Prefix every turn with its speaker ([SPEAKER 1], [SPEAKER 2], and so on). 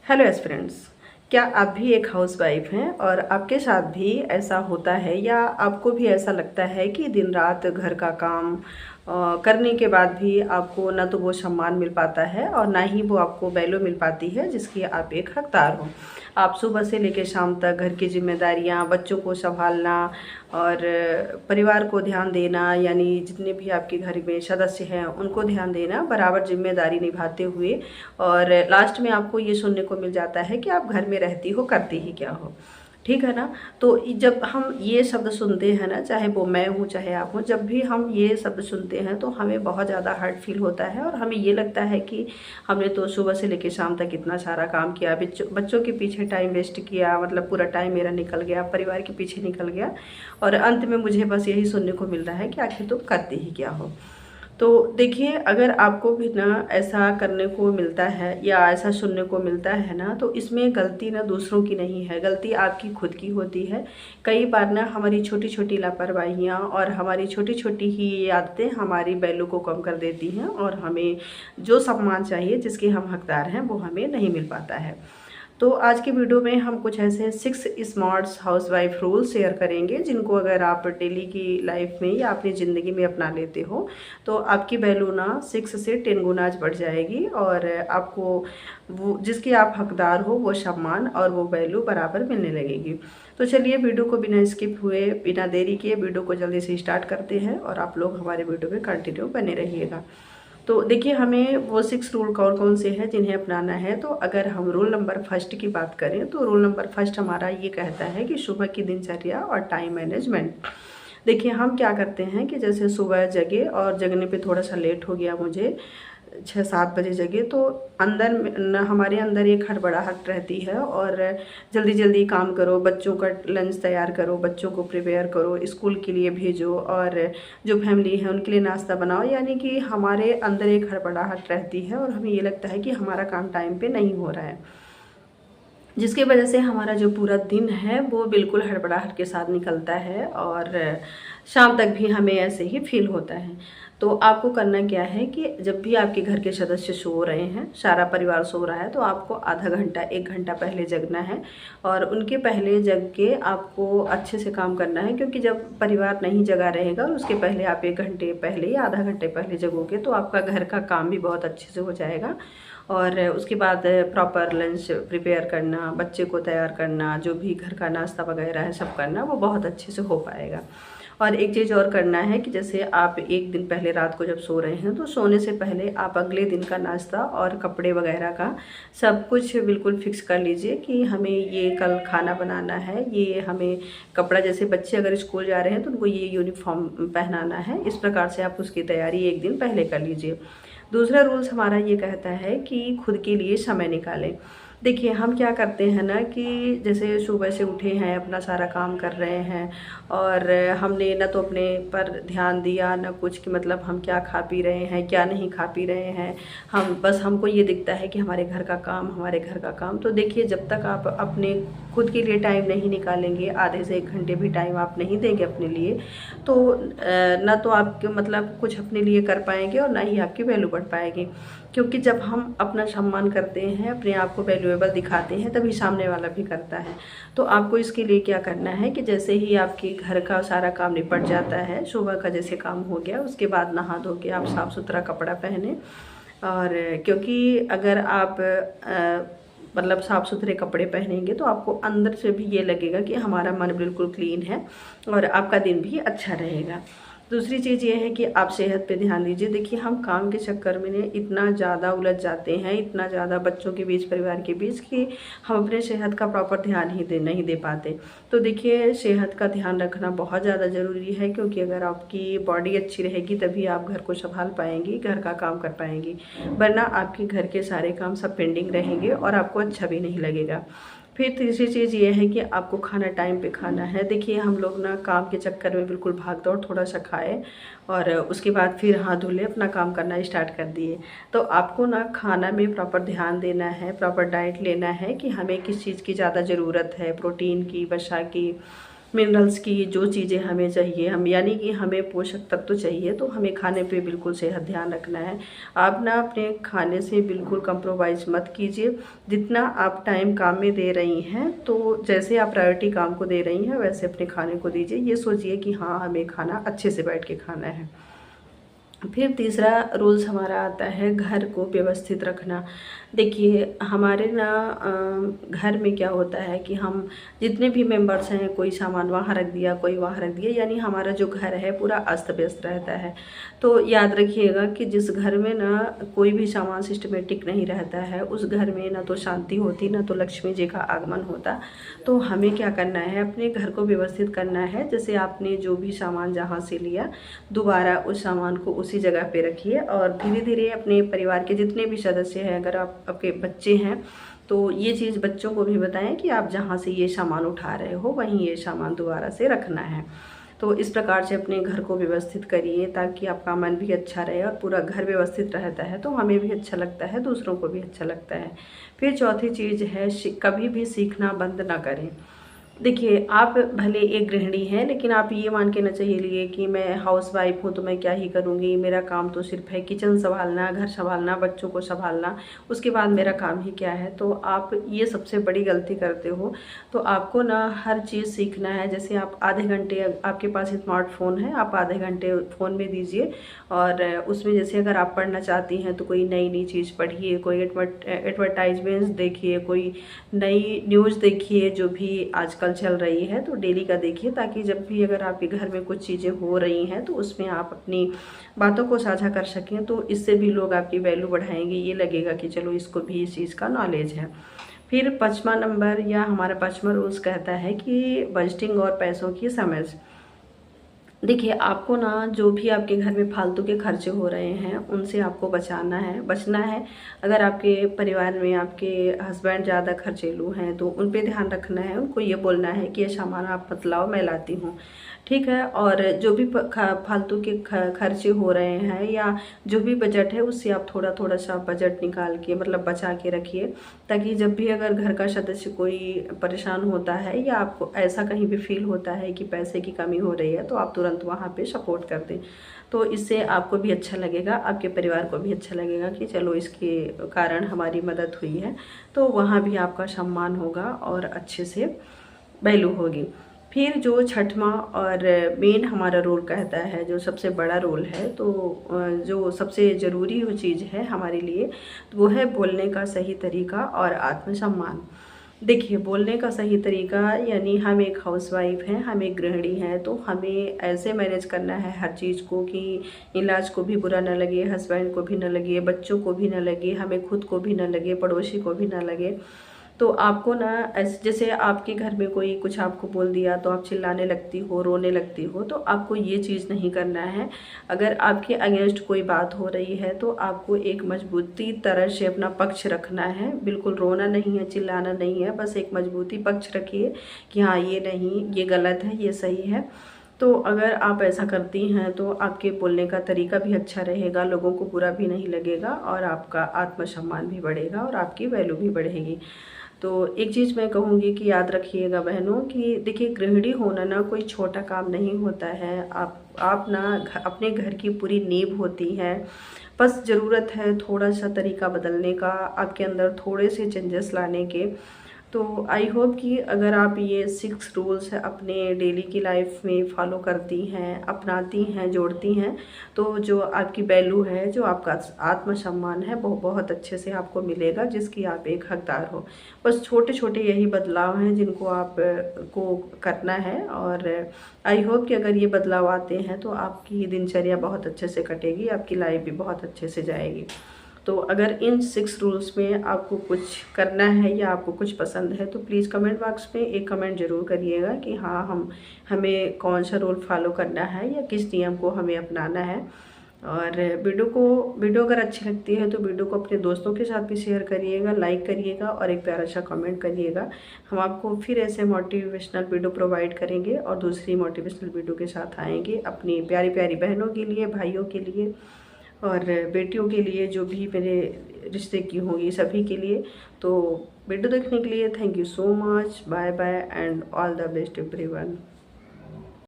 [SPEAKER 1] Hello aspirants. क्या आप भी एक हाउसवाइफ हैं और आपके साथ भी ऐसा होता है या आपको भी ऐसा लगता है कि दिन रात घर का काम करने के बाद भी आपको ना तो वो सम्मान मिल पाता है और ना ही वो आपको वैल्यू मिल पाती है जिसकी आप एक हकदार हो। आप सुबह से लेकर शाम तक घर की जिम्मेदारियां, बच्चों को संभालना और परिवार को ध्यान देना, यानी जितने भी आपके घर में सदस्य हैं उनको ध्यान देना, बराबर जिम्मेदारी निभाते हुए और लास्ट में आपको ये सुनने को मिल जाता है कि आप घर में रहती हो, करती ही क्या हो। ठीक है ना। तो जब हम ये शब्द सुनते हैं ना, चाहे वो मैं हूँ चाहे आप हो, जब भी हम ये शब्द सुनते हैं तो हमें बहुत ज़्यादा हर्ट फील होता है और हमें ये लगता है कि हमने तो सुबह से लेकर शाम तक इतना सारा काम किया, बच्चों के पीछे टाइम वेस्ट किया, मतलब पूरा टाइम मेरा निकल गया, परिवार के पीछे निकल गया और अंत में मुझे बस यही सुनने को मिल रहा है कि आखिर तुम करते ही क्या हो। तो देखिए, अगर आपको भी ना ऐसा करने को मिलता है या ऐसा सुनने को मिलता है ना, तो इसमें गलती ना दूसरों की नहीं है, गलती आपकी खुद की होती है। कई बार ना हमारी छोटी छोटी लापरवाहियाँ और हमारी छोटी छोटी ही ये आदतें हमारी वैल्यू को कम कर देती हैं और हमें जो सम्मान चाहिए, जिसके हम हकदार हैं, वो हमें नहीं मिल पाता है। तो आज की वीडियो में हम कुछ ऐसे 6 स्मार्ट हाउसवाइफ रूल शेयर करेंगे जिनको अगर आप डेली की लाइफ में या अपनी ज़िंदगी में अपना लेते हो तो आपकी वैल्यू ना 6 से 10 गुना बढ़ जाएगी और आपको वो जिसके आप हकदार हो वो सम्मान और वो वैल्यू बराबर मिलने लगेगी। तो चलिए, वीडियो को बिना स्किप हुए, बिना देरी किए वीडियो को जल्दी से स्टार्ट करते हैं और आप लोग हमारे वीडियो में कंटिन्यू बने रहिएगा। तो देखिए, हमें वो 6 रूल कौन कौन से हैं जिन्हें अपनाना है। तो अगर हम रूल नंबर फर्स्ट की बात करें तो रूल नंबर फर्स्ट हमारा ये कहता है कि सुबह की दिनचर्या और टाइम मैनेजमेंट। देखिए, हम क्या करते हैं कि जैसे सुबह जगे और जगने पे थोड़ा सा लेट हो गया, मुझे 6-7 बजे जगे, तो अंदर हमारे अंदर एक हड़बड़ाहट रहती है और जल्दी जल्दी काम करो, बच्चों का लंच तैयार करो, बच्चों को प्रिपेयर करो, स्कूल के लिए भेजो और जो फैमिली है उनके लिए नाश्ता बनाओ, यानी कि हमारे अंदर एक हड़बड़ाहट रहती है और हमें ये लगता है कि हमारा काम टाइम पे नहीं हो रहा है, जिसकी वजह से हमारा जो पूरा दिन है वो बिल्कुल हड़बड़ाहट के साथ निकलता है और शाम तक भी हमें ऐसे ही फील होता है। तो आपको करना क्या है कि जब भी आपके घर के सदस्य सो रहे हैं, सारा परिवार सो रहा है, तो आपको आधा घंटा 1 घंटा पहले जगना है और उनके पहले जग के आपको अच्छे से काम करना है, क्योंकि जब परिवार नहीं जगा रहेगा और उसके पहले आप 1 घंटे पहले या आधा घंटे पहले जगोगे तो आपका घर का काम भी बहुत अच्छे से हो जाएगा और उसके बाद प्रॉपर लंच प्रिपेयर करना, बच्चे को तैयार करना, जो भी घर का नाश्ता वगैरह है सब करना, वो बहुत अच्छे से हो पाएगा। और एक चीज़ और करना है कि जैसे आप एक दिन पहले रात को जब सो रहे हैं तो सोने से पहले आप अगले दिन का नाश्ता और कपड़े वगैरह का सब कुछ बिल्कुल फिक्स कर लीजिए कि हमें ये कल खाना बनाना है, ये हमें कपड़ा, जैसे बच्चे अगर स्कूल जा रहे हैं तो उनको ये यूनिफॉर्म पहनाना है, इस प्रकार से आप उसकी तैयारी एक दिन पहले कर लीजिए। दूसरा रूल्स हमारा ये कहता है कि खुद के लिए समय निकालें। देखिए, हम क्या करते हैं ना कि जैसे सुबह से उठे हैं, अपना सारा काम कर रहे हैं और हमने ना तो अपने पर ध्यान दिया ना कुछ, कि मतलब हम क्या खा पी रहे हैं क्या नहीं खा पी रहे हैं, हम बस हमको ये दिखता है कि हमारे घर का काम, हमारे घर का काम। तो देखिए, जब तक आप अपने खुद के लिए टाइम नहीं निकालेंगे, आधे से 1 घंटे भी टाइम आप नहीं देंगे अपने लिए, तो ना तो आप मतलब कुछ अपने लिए कर पाएंगे और ना ही आपकी वैल्यू बढ़ पाएगी। क्योंकि जब हम अपना सम्मान करते हैं, अपने आप को वैल्यूएबल दिखाते हैं, तभी सामने वाला भी करता है। तो आपको इसके लिए क्या करना है कि जैसे ही आपके घर का सारा काम निपट जाता है, सुबह का जैसे काम हो गया, उसके बाद नहा धो के आप साफ़ सुथरा कपड़ा पहने। और क्योंकि अगर आप मतलब साफ़ सुथरे कपड़े पहनेंगे तो आपको अंदर से भी ये लगेगा कि हमारा मन बिल्कुल क्लीन है और आपका दिन भी अच्छा रहेगा। दूसरी चीज़ ये है कि आप सेहत पे ध्यान दीजिए। देखिए, हम काम के चक्कर में इतना ज़्यादा उलझ जाते हैं, इतना ज़्यादा बच्चों के बीच, परिवार के बीच, कि हम अपने सेहत का प्रॉपर ध्यान ही नहीं दे पाते। तो देखिए, सेहत का ध्यान रखना बहुत ज़्यादा ज़रूरी है, क्योंकि अगर आपकी बॉडी अच्छी रहेगी तभी आप घर को संभाल पाएंगी, घर का काम कर पाएंगी, वरना आपके घर के सारे काम सब पेंडिंग रहेंगे और आपको अच्छा भी नहीं लगेगा। फिर तीसरी चीज़ ये है कि आपको खाना टाइम पे खाना है। देखिए, हम लोग ना काम के चक्कर में बिल्कुल भाग दौड़, थोड़ा सा खाए और उसके बाद फिर हाथ धुले अपना काम करना स्टार्ट कर दिए। तो आपको ना खाना में प्रॉपर ध्यान देना है, प्रॉपर डाइट लेना है कि हमें किस चीज़ की ज़्यादा ज़रूरत है, प्रोटीन की, वसा की, मिनरल्स की जो चीज़ें हमें चाहिए, हम यानी कि हमें पोषक तत्व चाहिए, तो हमें खाने पे बिल्कुल सेहत ध्यान रखना है। आप ना अपने खाने से बिल्कुल कंप्रोमाइज़ मत कीजिए। जितना आप टाइम काम में दे रही हैं, तो जैसे आप प्रायोरिटी काम को दे रही हैं वैसे अपने खाने को दीजिए। ये सोचिए कि हाँ, हमें खाना अच्छे से बैठ के खाना है। फिर तीसरा रूल्स हमारा आता है घर को व्यवस्थित रखना। देखिए हमारे ना घर में क्या होता है कि हम जितने भी मेंबर्स हैं, कोई सामान वहाँ रख दिया, कोई वहाँ रख दिया, यानी हमारा जो घर है पूरा अस्त व्यस्त रहता है। तो याद रखिएगा कि जिस घर में ना कोई भी सामान सिस्टमेटिक नहीं रहता है, उस घर में ना तो शांति होती, ना तो लक्ष्मी जी का आगमन होता। तो हमें क्या करना है, अपने घर को व्यवस्थित करना है। जैसे आपने जो भी सामान जहाँ से लिया, दोबारा उस सामान को उसी जगह पे रखिए और धीरे धीरे अपने परिवार के जितने भी सदस्य हैं, अगर आपके बच्चे हैं तो ये चीज़ बच्चों को भी बताएं कि आप जहाँ से ये सामान उठा रहे हो वहीं ये सामान दोबारा से रखना है। तो इस प्रकार से अपने घर को व्यवस्थित करिए ताकि आपका मन भी अच्छा रहे और पूरा घर व्यवस्थित रहता है तो हमें भी अच्छा लगता है, दूसरों को भी अच्छा लगता है। फिर चौथी चीज़ है, कभी भी सीखना बंद ना करें। देखिए आप भले एक गृहिणी हैं, लेकिन आप ये मान के ना चलिए कि मैं हाउस वाइफ हूँ तो मैं क्या ही करूँगी, मेरा काम तो सिर्फ है किचन संभालना, घर संभालना, बच्चों को संभालना, उसके बाद मेरा काम ही क्या है। तो आप ये सबसे बड़ी गलती करते हो। तो आपको ना हर चीज़ सीखना है। जैसे आप आधे घंटे, आपके पास स्मार्टफोन है, आप आधे घंटे फ़ोन में दीजिए और उसमें जैसे अगर आप पढ़ना चाहती हैं तो कोई नई नई चीज़ पढ़िए, कोई एडवर्टाइजमेंट्स देखिए, कोई नई न्यूज़ देखिए जो भी आजकल चल रही है, तो डेली का देखिए ताकि जब भी अगर आपके घर में कुछ चीज़ें हो रही हैं तो उसमें आप अपनी बातों को साझा कर सकें। तो इससे भी लोग आपकी वैल्यू बढ़ाएंगे, ये लगेगा कि चलो इसको भी इस चीज़ का नॉलेज है। फिर 5वां नंबर या हमारा 5वां रूल्स कहता है कि बजटिंग और पैसों की समझ। देखिए आपको ना जो भी आपके घर में फालतू के खर्चे हो रहे हैं उनसे आपको बचना है। अगर आपके परिवार में आपके हस्बैंड ज़्यादा खर्चेलू हैं तो उन पे ध्यान रखना है, उनको ये बोलना है कि ये सामान आप मत लाओ, मैं लाती हूँ, ठीक है। और जो भी फालतू के खर्चे हो रहे हैं या जो भी बजट है उससे आप थोड़ा थोड़ा सा बजट निकाल के, मतलब बचा के रखिए, ताकि जब भी अगर घर का सदस्य कोई परेशान होता है या आपको ऐसा कहीं भी फील होता है कि पैसे की कमी हो रही है तो आप तुरंत वहाँ पे सपोर्ट कर दें। तो इससे आपको भी अच्छा लगेगा, आपके परिवार को भी अच्छा लगेगा कि चलो इसके कारण हमारी मदद हुई है। तो वहाँ भी आपका सम्मान होगा और अच्छे से वैल्यू होगी। फिर जो छठवां और मेन हमारा रोल कहता है, जो सबसे बड़ा रोल है, तो जो सबसे ज़रूरी वो चीज़ है हमारे लिए, तो वो है बोलने का सही तरीका और आत्मसम्मान। देखिए बोलने का सही तरीका यानी हम एक हाउसवाइफ हैं, हम एक गृहिणी हैं, तो हमें ऐसे मैनेज करना है हर चीज़ को कि इलाज को भी बुरा ना लगे, हस्बैंड को भी ना लगे, बच्चों को भी ना लगे, हमें खुद को भी ना लगे, पड़ोसी को भी ना लगे। तो आपको ना ऐसे, जैसे आपके घर में कोई कुछ आपको बोल दिया तो आप चिल्लाने लगती हो, रोने लगती हो, तो आपको ये चीज़ नहीं करना है। अगर आपके अगेंस्ट कोई बात हो रही है तो आपको एक मजबूती तरह से अपना पक्ष रखना है, बिल्कुल रोना नहीं है, चिल्लाना नहीं है, बस एक मजबूती पक्ष रखिए कि हाँ ये नहीं, ये गलत है, ये सही है। तो अगर आप ऐसा करती हैं तो आपके बोलने का तरीका भी अच्छा रहेगा, लोगों को बुरा भी नहीं लगेगा और आपका आत्मसम्मान भी बढ़ेगा और आपकी वैल्यू भी बढ़ेगी। तो एक चीज़ मैं कहूँगी कि याद रखिएगा बहनों कि देखिए गृहिणी होना ना कोई छोटा काम नहीं होता है। आप ना अपने घर की पूरी नींव होती हैं। बस ज़रूरत है थोड़ा सा तरीका बदलने का, आपके अंदर थोड़े से चेंजेस लाने के। तो आई होप कि अगर आप ये 6 रूल्स अपने डेली की लाइफ में फॉलो करती हैं, अपनाती हैं, जोड़ती हैं, तो जो आपकी वैल्यू है, जो आपका आत्मसम्मान है, वो बहुत अच्छे से आपको मिलेगा, जिसकी आप एक हकदार हो। बस छोटे छोटे यही बदलाव हैं जिनको आप को करना है और आई होप कि अगर ये बदलाव आते हैं तो आपकी दिनचर्या बहुत अच्छे से कटेगी, आपकी लाइफ भी बहुत अच्छे से जाएगी। तो अगर इन 6 रूल्स में आपको कुछ करना है या आपको कुछ पसंद है तो प्लीज़ कमेंट बॉक्स में एक कमेंट ज़रूर करिएगा कि हाँ हमें कौन सा रूल फॉलो करना है या किस नियम को हमें अपनाना है। और वीडियो अगर अच्छी लगती है तो वीडियो को अपने दोस्तों के साथ भी शेयर करिएगा, लाइक करिएगा और एक प्यारा सा कमेंट करिएगा। हम आपको फिर ऐसे मोटिवेशनल वीडियो प्रोवाइड करेंगे और दूसरी मोटिवेशनल वीडियो के साथ आएंगे अपनी प्यारी प्यारी बहनों के लिए, भाइयों के लिए और बेटियों के लिए, जो भी मेरे रिश्ते की होंगी सभी के लिए। तो वीडियो देखने के लिए thank you so much, bye bye and all the best everyone.